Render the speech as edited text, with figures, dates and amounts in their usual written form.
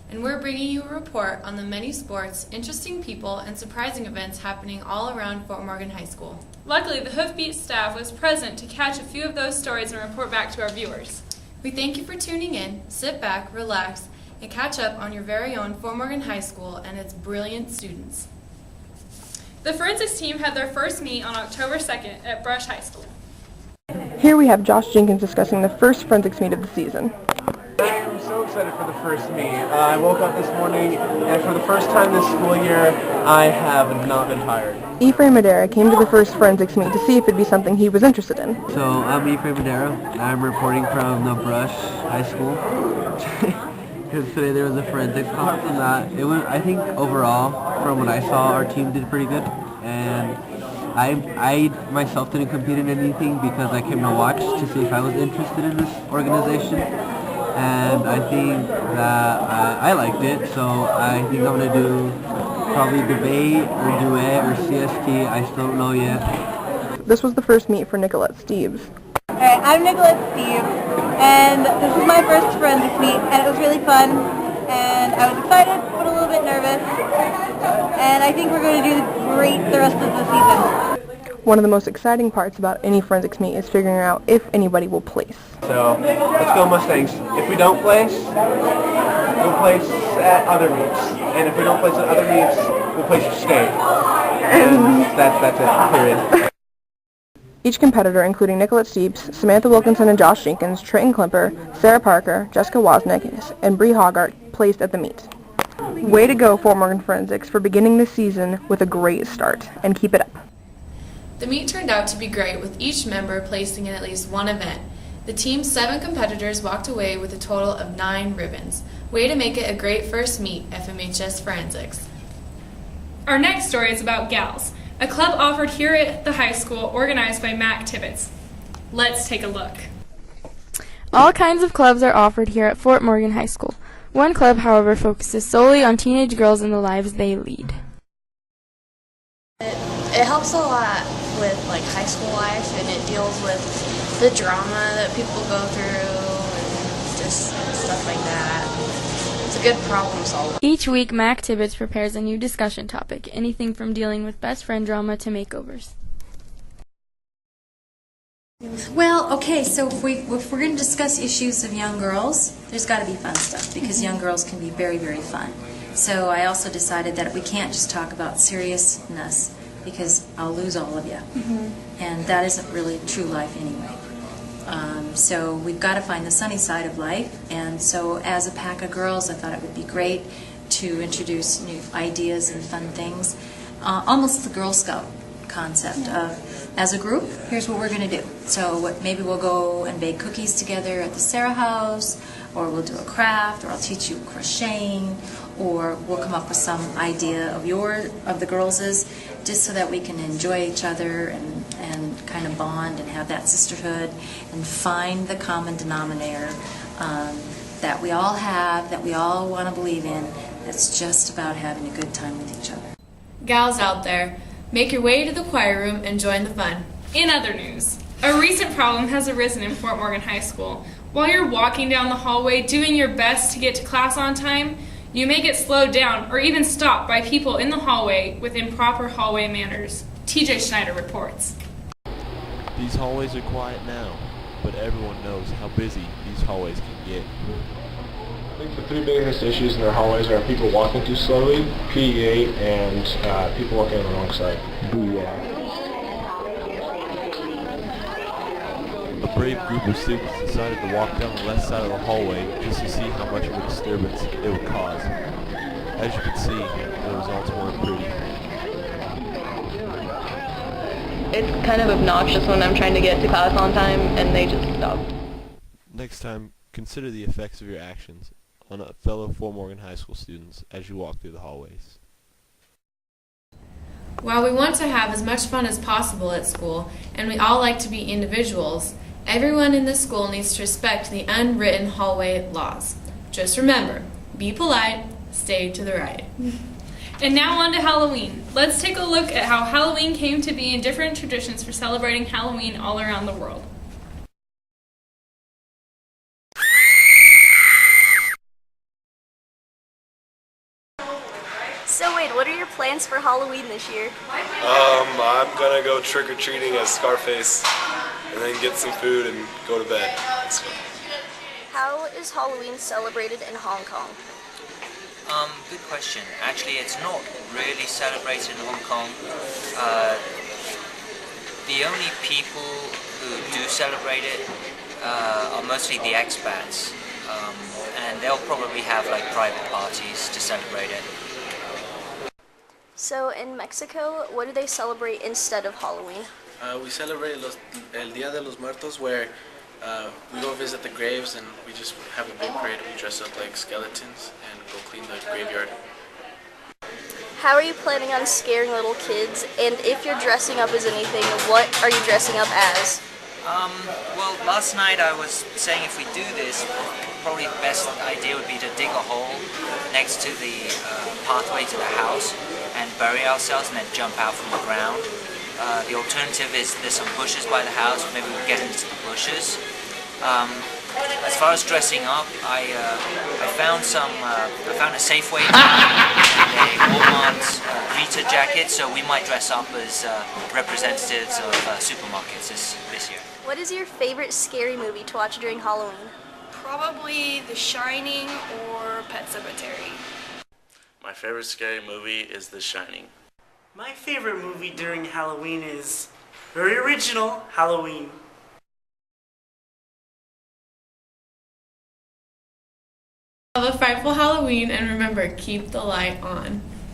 and we're bringing you a report on the many sports, interesting people, and surprising events happening all around Fort Morgan High School. Luckily, the Hoofbeat staff was present to catch a few of those stories and report back to our viewers. We thank you for tuning in. Sit back, relax, and catch up on your very own Fort Morgan High School and its brilliant students. The forensics team had their first meet on October 2nd at Brush High School. Here we have Josh Jenkins discussing the first forensics meet of the season. I'm so excited for the first meet. I woke up this morning, and for the first time this school year, I have not been tired. Ephraim Madera came to the first forensics meet to see if it'd be something he was interested in. So I'm Ephraim Madera. I'm reporting from the Brush High School. Because today there was a forensics class, and I think overall, from what I saw, our team did pretty good. And I myself didn't compete in anything because I came to watch to see if I was interested in this organization. And I think that I liked it, so I think I'm going to do probably debate or duet or CST. I still don't know yet. This was the first meet for Nicolette Steves. Alright, I'm Nicolette Steves, and this was my first forensics meet, and it was really fun, and I was excited, but a little bit nervous, and I think we're going to do great the rest of the season. One of the most exciting parts about any forensics meet is figuring out if anybody will place. So, let's go Mustangs. If we don't place, we'll place at other meets. And if we don't place at other meets, we'll place at state. And that's it, period. Each competitor, including Nicolette Steeps, Samantha Wilkinson and Josh Jenkins, Trenton Klimper, Sarah Parker, Jessica Wozniak, and Bree Hoggart, placed at the meet. Way to go, Fort Morgan Forensics, for beginning this season with a great start, and keep it up. The meet turned out to be great, with each member placing in at least one event. The team's 7 competitors walked away with a total of 9 ribbons. Way to make it a great first meet, FMHS Forensics. Our next story is about Gals, a club offered here at the high school organized by Mac Tibbetts. Let's take a look. All kinds of clubs are offered here at Fort Morgan High School. One club, however, focuses solely on teenage girls and the lives they lead. It helps a lot with like high school life, and it deals with the drama that people go through and just stuff like that. It's a good problem solver. Each week, Mac Tibbetts prepares a new discussion topic, anything from dealing with best friend drama to makeovers. Well, okay, so if we're going to discuss issues of young girls, there's got to be fun stuff, because young girls can be very, very fun. So I also decided that we can't just talk about seriousness, because I'll lose all of you. And that isn't really true life anyway. So we've got to find the sunny side of life, and so as a pack of girls, I thought it would be great to introduce new ideas and fun things. Almost the Girl Scout concept of, as a group, here's what we're going to do. So maybe we'll go and bake cookies together at the Sarah house, or we'll do a craft, or I'll teach you crocheting, or we'll come up with some idea of the girls', just so that we can enjoy each other and kind of bond and have that sisterhood and find the common denominator that we all have, that we all want to believe in. That's just about having a good time with each other. Gals out there, make your way to the choir room and join the fun. In other news, a recent problem has arisen in Fort Morgan High School. While you're walking down the hallway doing your best to get to class on time, you may get slowed down or even stopped by people in the hallway with improper hallway manners. TJ Schneider reports. These hallways are quiet now, but everyone knows how busy these hallways can get. I think the 3 biggest issues in their hallways are people walking too slowly, PEA, and people walking on the wrong side. Booyah. A brave group of students decided to walk down the left side of the hallway just to see how much of a disturbance it would cause. As you can see, the results weren't pretty. It's kind of obnoxious when I'm trying to get to class on time and they just stop. Next time, consider the effects of your actions on fellow Fort Morgan High School students as you walk through the hallways. While we want to have as much fun as possible at school, and we all like to be individuals, everyone in this school needs to respect the unwritten hallway laws. Just remember, be polite, stay to the right. And now on to Halloween. Let's take a look at how Halloween came to be in different traditions for celebrating Halloween all around the world. So wait, what are your plans for Halloween this year? I'm gonna go trick-or-treating as Scarface and then get some food and go to bed. How is Halloween celebrated in Hong Kong? Good question. Actually, it's not really celebrated in Hong Kong. The only people who do celebrate it are mostly the expats, and they'll probably have like private parties to celebrate it. So in Mexico, what do they celebrate instead of Halloween? We celebrate El Día de los Muertos, where we go visit the graves and we just have a big parade. We dress up like skeletons and go clean the graveyard. How are you planning on scaring little kids? And if you're dressing up as anything, what are you dressing up as? Well, last night I was saying if we do this, probably the best idea would be to dig a hole next to the pathway to the house and bury ourselves and then jump out from the ground. The alternative is there's some bushes by the house, maybe we get into the bushes. As far as dressing up, I found a Safeway and a Walmart Rita jacket, so we might dress up as representatives of supermarkets this year. What is your favorite scary movie to watch during Halloween? Probably The Shining or Pet Sematary. My favorite scary movie is The Shining. My favorite movie during Halloween is very original, Halloween. Have a frightful Halloween, and remember, keep the light on.